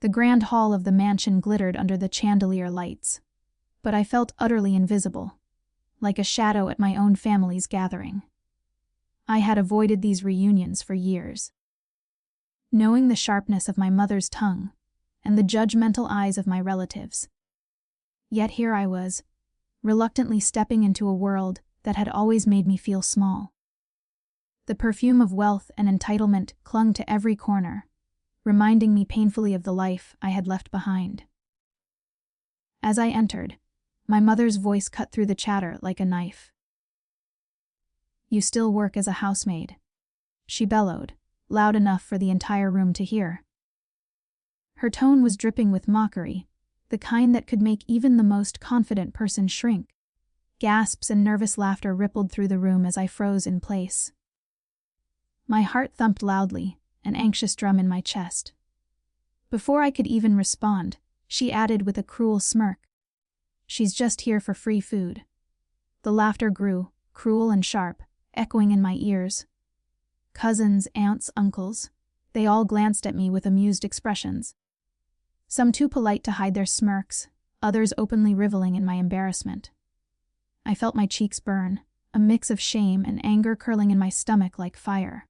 The grand hall of the mansion glittered under the chandelier lights, but I felt utterly invisible, like a shadow at my own family's gathering. I had avoided these reunions for years. Knowing the sharpness of my mother's tongue and the judgmental eyes of my relatives. Yet here I was, reluctantly stepping into a world that had always made me feel small. The perfume of wealth and entitlement clung to every corner, reminding me painfully of the life I had left behind. As I entered, my mother's voice cut through the chatter like a knife. "You still work as a housemaid," she bellowed, loud enough for the entire room to hear. Her tone was dripping with mockery, the kind that could make even the most confident person shrink. Gasps and nervous laughter rippled through the room as I froze in place. My heart thumped loudly, an anxious drum in my chest. Before I could even respond, she added with a cruel smirk, "She's just here for free food." The laughter grew, cruel and sharp, echoing in my ears. Cousins, aunts, uncles, they all glanced at me with amused expressions. Some too polite to hide their smirks, others openly reveling in my embarrassment. I felt my cheeks burn, a mix of shame and anger curling in my stomach like fire.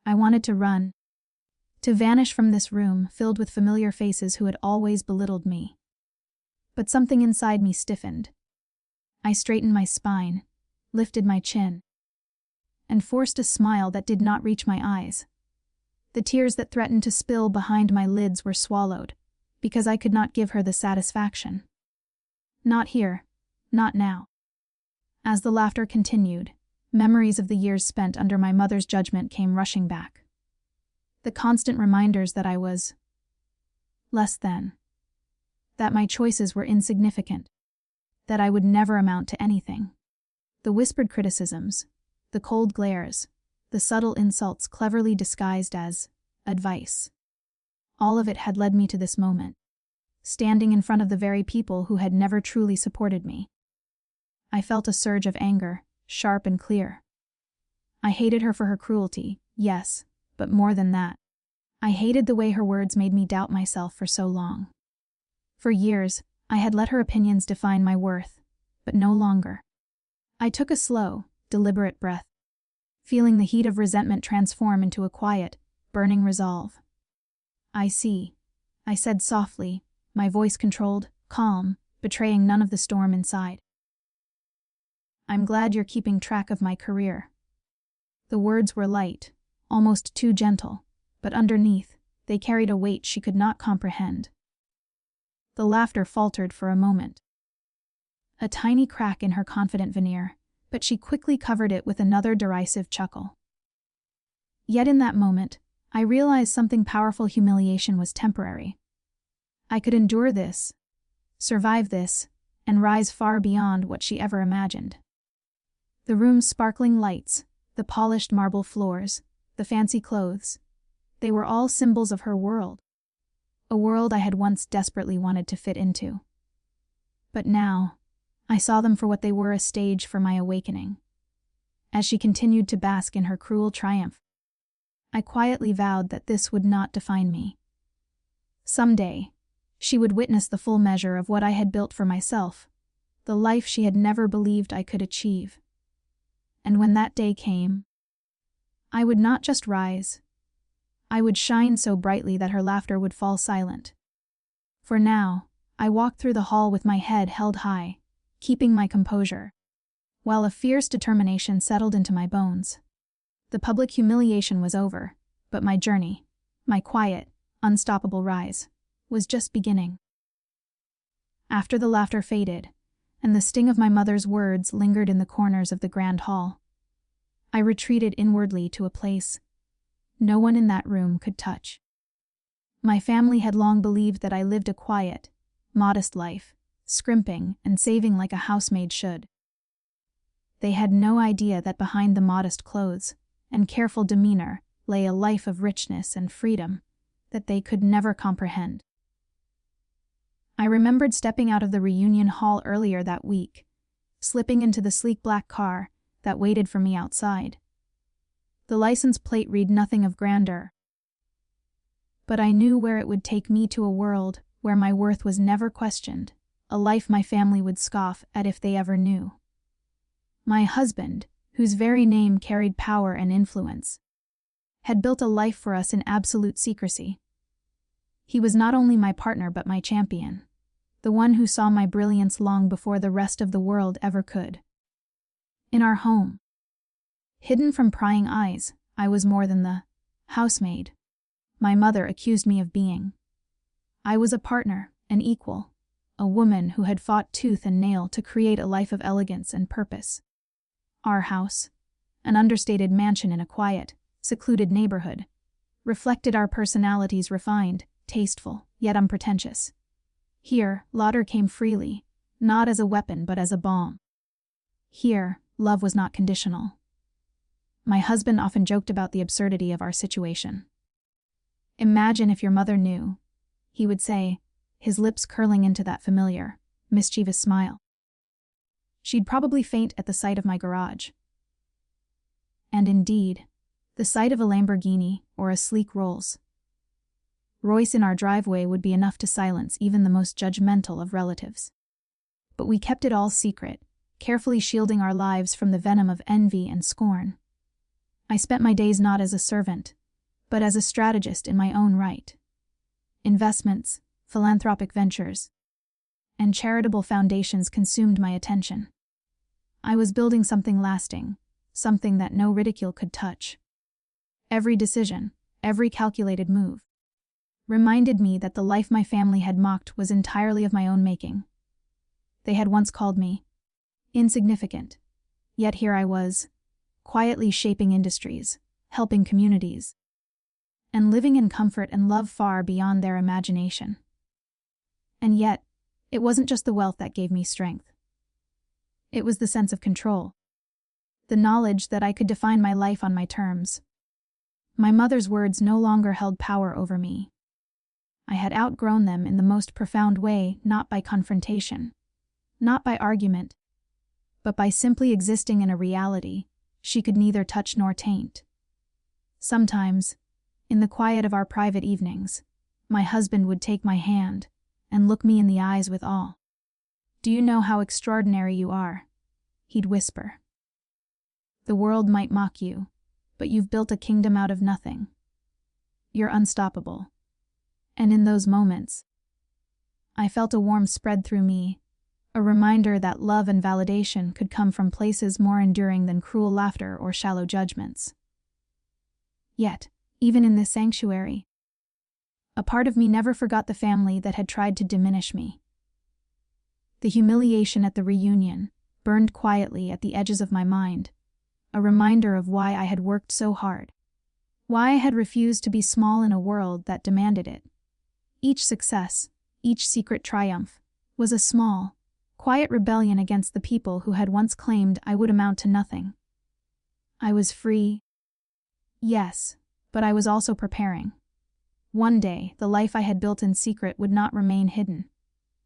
I wanted to run, to vanish from this room filled with familiar faces who had always belittled me. But something inside me stiffened. I straightened my spine, lifted my chin, and forced a smile that did not reach my eyes. The tears that threatened to spill behind my lids were swallowed, because I could not give her the satisfaction. Not here, not now. As the laughter continued, memories of the years spent under my mother's judgment came rushing back. The constant reminders that I was less than, that my choices were insignificant, that I would never amount to anything. The whispered criticisms, the cold glares, the subtle insults cleverly disguised as advice. All of it had led me to this moment, standing in front of the very people who had never truly supported me. I felt a surge of anger, sharp and clear. I hated her for her cruelty, yes, but more than that. I hated the way her words made me doubt myself for so long. For years, I had let her opinions define my worth, but no longer. I took a slow, deliberate breath, feeling the heat of resentment transform into a quiet, burning resolve. "I see," I said softly, my voice controlled, calm, betraying none of the storm inside. "I'm glad you're keeping track of my career." The words were light, almost too gentle, but underneath, they carried a weight she could not comprehend. The laughter faltered for a moment. A tiny crack in her confident veneer, but she quickly covered it with another derisive chuckle. Yet in that moment, I realized something powerful. Humiliation was temporary. I could endure this, survive this, and rise far beyond what she ever imagined. The room's sparkling lights, the polished marble floors, the fancy clothes, they were all symbols of her world. A world I had once desperately wanted to fit into. But now, I saw them for what they were, a stage for my awakening. As she continued to bask in her cruel triumph, I quietly vowed that this would not define me. Someday, she would witness the full measure of what I had built for myself, the life she had never believed I could achieve. And when that day came, I would not just rise. I would shine so brightly that her laughter would fall silent. For now, I walked through the hall with my head held high, keeping my composure, while a fierce determination settled into my bones. The public humiliation was over, but my journey, my quiet, unstoppable rise, was just beginning. After the laughter faded, and the sting of my mother's words lingered in the corners of the grand hall, I retreated inwardly to a place no one in that room could touch. My family had long believed that I lived a quiet, modest life, scrimping and saving like a housemaid should. They had no idea that behind the modest clothes and careful demeanor lay a life of richness and freedom that they could never comprehend. I remembered stepping out of the reunion hall earlier that week, slipping into the sleek black car that waited for me outside. The license plate read nothing of grandeur, but I knew where it would take me, to a world where my worth was never questioned, a life my family would scoff at if they ever knew. My husband, whose very name carried power and influence, had built a life for us in absolute secrecy. He was not only my partner but my champion, the one who saw my brilliance long before the rest of the world ever could. In our home, hidden from prying eyes, I was more than the housemaid my mother accused me of being. I was a partner, an equal, a woman who had fought tooth and nail to create a life of elegance and purpose. Our house, an understated mansion in a quiet, secluded neighborhood, reflected our personalities, refined, tasteful, yet unpretentious. Here, laughter came freely, not as a weapon but as a balm. Here, love was not conditional. My husband often joked about the absurdity of our situation. "Imagine if your mother knew," he would say, his lips curling into that familiar, mischievous smile. "She'd probably faint at the sight of my garage." And indeed, the sight of a Lamborghini or a sleek Rolls Royce in our driveway would be enough to silence even the most judgmental of relatives. But we kept it all secret, carefully shielding our lives from the venom of envy and scorn. I spent my days not as a servant, but as a strategist in my own right. Investments, philanthropic ventures, and charitable foundations consumed my attention. I was building something lasting, something that no ridicule could touch. Every decision, every calculated move, reminded me that the life my family had mocked was entirely of my own making. They had once called me insignificant, yet here I was, quietly shaping industries, helping communities, and living in comfort and love far beyond their imagination. And yet, it wasn't just the wealth that gave me strength. It was the sense of control, the knowledge that I could define my life on my terms. My mother's words no longer held power over me. I had outgrown them in the most profound way, not by confrontation, not by argument, but by simply existing in a reality she could neither touch nor taint. Sometimes, in the quiet of our private evenings, my husband would take my hand and look me in the eyes with awe. "Do you know how extraordinary you are?" he'd whisper. "The world might mock you, but you've built a kingdom out of nothing. You're unstoppable." And in those moments, I felt a warmth spread through me, a reminder that love and validation could come from places more enduring than cruel laughter or shallow judgments. Yet, even in this sanctuary, a part of me never forgot the family that had tried to diminish me. The humiliation at the reunion burned quietly at the edges of my mind, a reminder of why I had worked so hard, why I had refused to be small in a world that demanded it. Each success, each secret triumph, was a small, quiet rebellion against the people who had once claimed I would amount to nothing. I was free, yes, but I was also preparing. One day, the life I had built in secret would not remain hidden,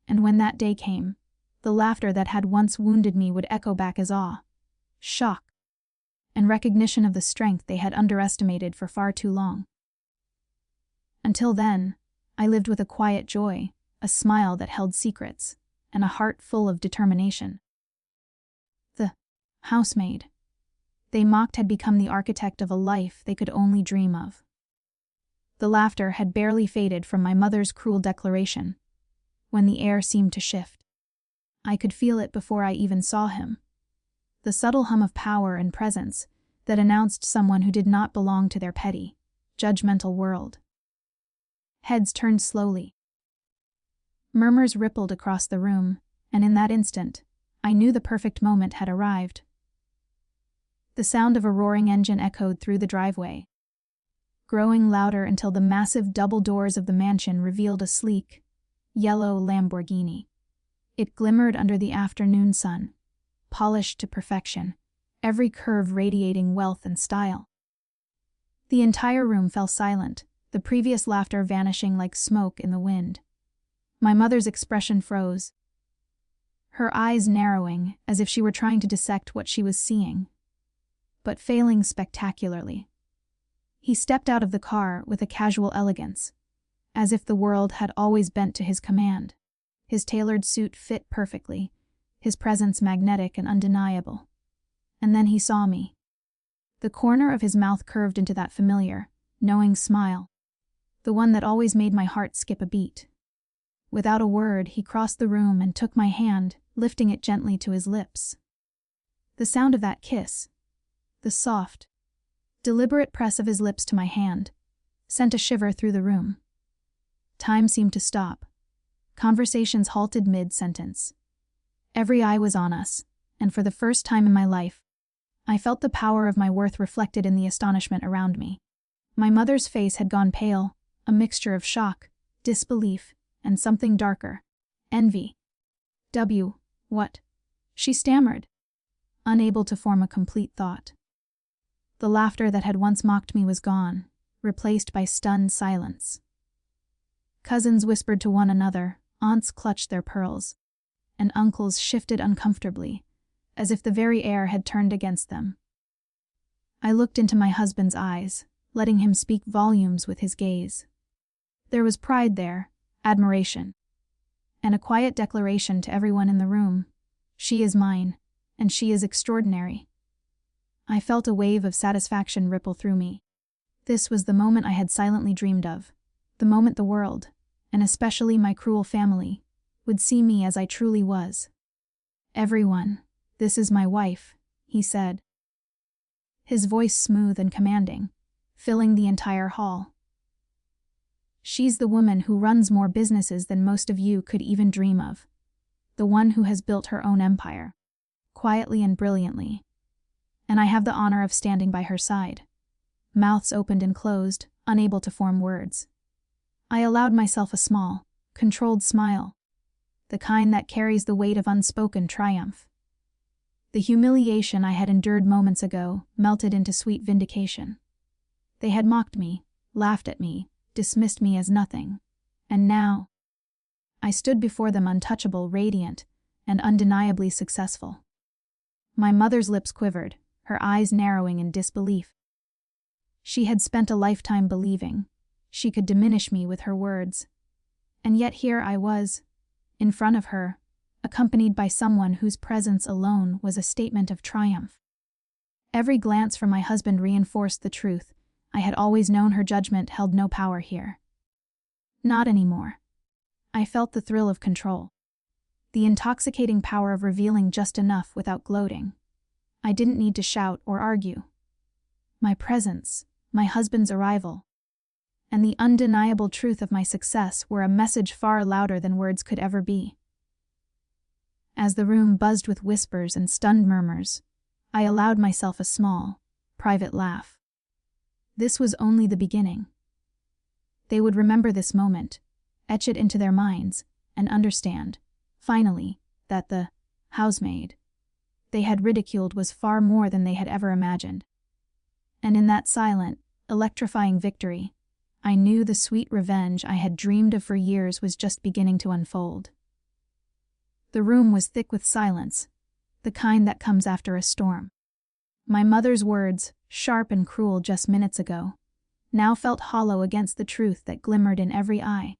and when that day came, the laughter that had once wounded me would echo back as awe, shock, and recognition of the strength they had underestimated for far too long. Until then, I lived with a quiet joy, a smile that held secrets, and a heart full of determination. The housemaid they mocked had become the architect of a life they could only dream of. The laughter had barely faded from my mother's cruel declaration, when the air seemed to shift. I could feel it before I even saw him. The subtle hum of power and presence that announced someone who did not belong to their petty, judgmental world. Heads turned slowly. Murmurs rippled across the room, and in that instant, I knew the perfect moment had arrived. The sound of a roaring engine echoed through the driveway, growing louder until the massive double doors of the mansion revealed a sleek, yellow Lamborghini. It glimmered under the afternoon sun, polished to perfection, every curve radiating wealth and style. The entire room fell silent, the previous laughter vanishing like smoke in the wind. My mother's expression froze, her eyes narrowing as if she were trying to dissect what she was seeing, but failing spectacularly. He stepped out of the car with a casual elegance, as if the world had always bent to his command. His tailored suit fit perfectly, his presence magnetic and undeniable. And then he saw me. The corner of his mouth curved into that familiar, knowing smile, the one that always made my heart skip a beat. Without a word, he crossed the room and took my hand, lifting it gently to his lips. The sound of that kiss, the soft, deliberate press of his lips to my hand, sent a shiver through the room. Time seemed to stop. Conversations halted mid-sentence. Every eye was on us, and for the first time in my life, I felt the power of my worth reflected in the astonishment around me. My mother's face had gone pale, a mixture of shock, disbelief, and something darker, envy. What? She stammered, unable to form a complete thought. The laughter that had once mocked me was gone, replaced by stunned silence. Cousins whispered to one another, aunts clutched their pearls, and uncles shifted uncomfortably, as if the very air had turned against them. I looked into my husband's eyes, letting him speak volumes with his gaze. There was pride there, admiration, and a quiet declaration to everyone in the room. She is mine, and she is extraordinary. I felt a wave of satisfaction ripple through me. This was the moment I had silently dreamed of, the moment the world, and especially my cruel family, would see me as I truly was. "Everyone, this is my wife," he said, his voice smooth and commanding, filling the entire hall. "She's the woman who runs more businesses than most of you could even dream of, the one who has built her own empire, quietly and brilliantly, and I have the honor of standing by her side." Mouths opened and closed, unable to form words. I allowed myself a small, controlled smile, the kind that carries the weight of unspoken triumph. The humiliation I had endured moments ago melted into sweet vindication. They had mocked me, laughed at me, dismissed me as nothing, and now I stood before them untouchable, radiant, and undeniably successful. My mother's lips quivered, her eyes narrowing in disbelief. She had spent a lifetime believing she could diminish me with her words, and yet here I was, in front of her, accompanied by someone whose presence alone was a statement of triumph. Every glance from my husband reinforced the truth. I had always known her judgment held no power here. Not anymore. I felt the thrill of control, the intoxicating power of revealing just enough without gloating. I didn't need to shout or argue. My presence, my husband's arrival, and the undeniable truth of my success were a message far louder than words could ever be. As the room buzzed with whispers and stunned murmurs, I allowed myself a small, private laugh. This was only the beginning. They would remember this moment, etch it into their minds, and understand, finally, that the housemaid they had ridiculed was far more than they had ever imagined. And in that silent, electrifying victory, I knew the sweet revenge I had dreamed of for years was just beginning to unfold. The room was thick with silence, the kind that comes after a storm. My mother's words, sharp and cruel just minutes ago, now felt hollow against the truth that glimmered in every eye.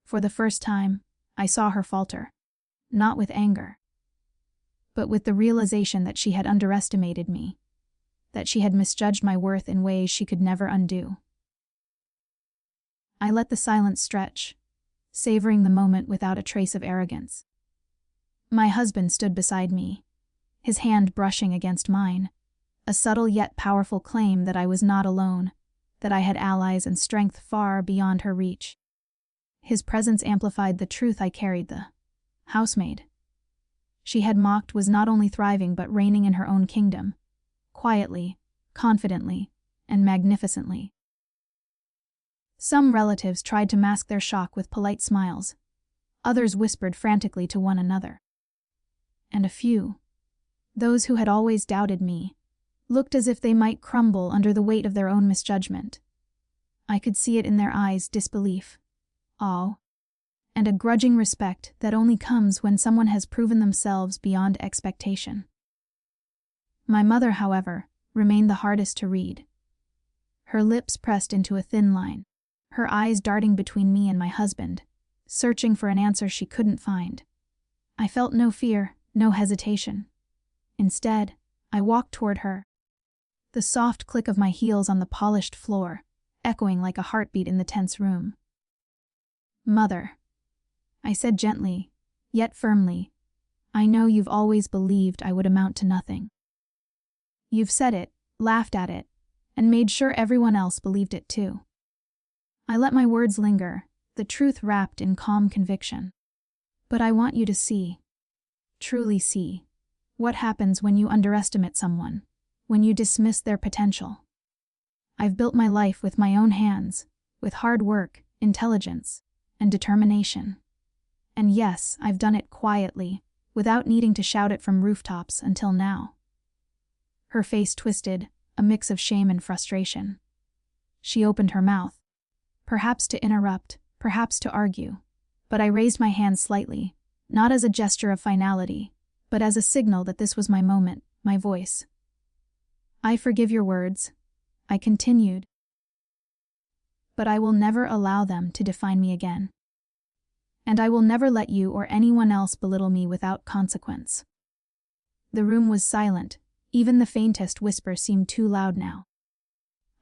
For the first time, I saw her falter, not with anger, but with the realization that she had underestimated me, that she had misjudged my worth in ways she could never undo. I let the silence stretch, savoring the moment without a trace of arrogance. My husband stood beside me, his hand brushing against mine, a subtle yet powerful claim that I was not alone, that I had allies and strength far beyond her reach. His presence amplified the truth I carried. The housemaid she had mocked was not only thriving but reigning in her own kingdom, quietly, confidently, and magnificently. Some relatives tried to mask their shock with polite smiles. Others whispered frantically to one another. And a few, those who had always doubted me, looked as if they might crumble under the weight of their own misjudgment. I could see it in their eyes: disbelief, awe, and a grudging respect that only comes when someone has proven themselves beyond expectation. My mother, however, remained the hardest to read. Her lips pressed into a thin line, her eyes darting between me and my husband, searching for an answer she couldn't find. I felt no fear, no hesitation. Instead, I walked toward her, the soft click of my heels on the polished floor, echoing like a heartbeat in the tense room. "Mother," I said gently, yet firmly, "I know you've always believed I would amount to nothing. You've said it, laughed at it, and made sure everyone else believed it too." I let my words linger, the truth wrapped in calm conviction. "But I want you to see, truly see, what happens when you underestimate someone, when you dismiss their potential. I've built my life with my own hands, with hard work, intelligence, and determination. And yes, I've done it quietly, without needing to shout it from rooftops until now." Her face twisted, a mix of shame and frustration. She opened her mouth, perhaps to interrupt, perhaps to argue, but I raised my hand slightly, not as a gesture of finality, but as a signal that this was my moment, my voice. "I forgive your words," I continued, "but I will never allow them to define me again. And I will never let you or anyone else belittle me without consequence." The room was silent, even the faintest whisper seemed too loud now.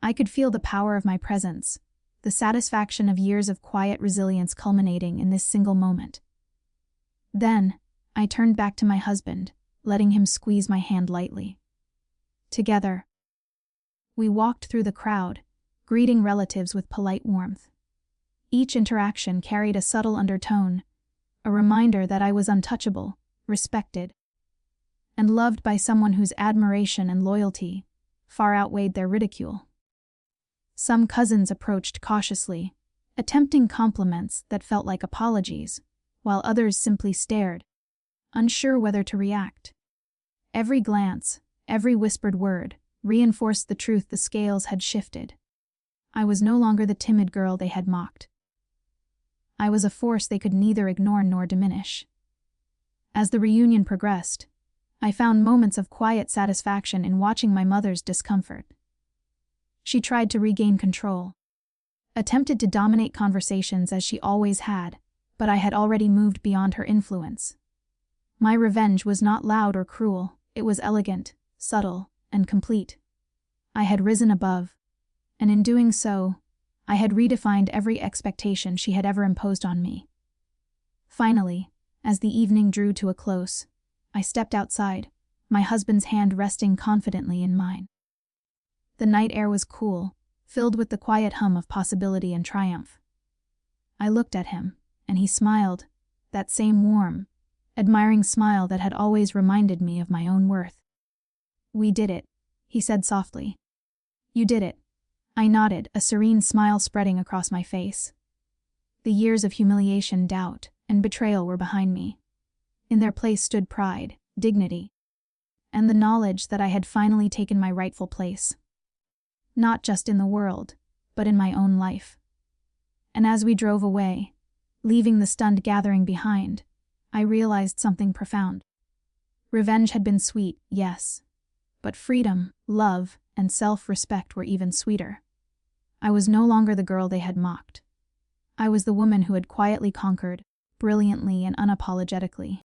I could feel the power of my presence, the satisfaction of years of quiet resilience culminating in this single moment. Then, I turned back to my husband, letting him squeeze my hand lightly. Together, we walked through the crowd, greeting relatives with polite warmth. Each interaction carried a subtle undertone, a reminder that I was untouchable, respected, and loved by someone whose admiration and loyalty far outweighed their ridicule. Some cousins approached cautiously, attempting compliments that felt like apologies, while others simply stared, unsure whether to react. Every glance, every whispered word, reinforced the truth the scales had shifted. I was no longer the timid girl they had mocked. I was a force they could neither ignore nor diminish. As the reunion progressed, I found moments of quiet satisfaction in watching my mother's discomfort. She tried to regain control, attempted to dominate conversations as she always had, but I had already moved beyond her influence. My revenge was not loud or cruel, it was elegant, subtle, and complete. I had risen above, and in doing so, I had redefined every expectation she had ever imposed on me. Finally, as the evening drew to a close, I stepped outside, my husband's hand resting confidently in mine. The night air was cool, filled with the quiet hum of possibility and triumph. I looked at him, and he smiled, that same warm, admiring smile that had always reminded me of my own worth. "We did it," he said softly. "You did it." I nodded, a serene smile spreading across my face. The years of humiliation, doubt, and betrayal were behind me. In their place stood pride, dignity, and the knowledge that I had finally taken my rightful place. Not just in the world, but in my own life. And as we drove away, leaving the stunned gathering behind, I realized something profound. Revenge had been sweet, yes, but freedom, love, and self-respect were even sweeter. I was no longer the girl they had mocked. I was the woman who had quietly conquered, brilliantly and unapologetically.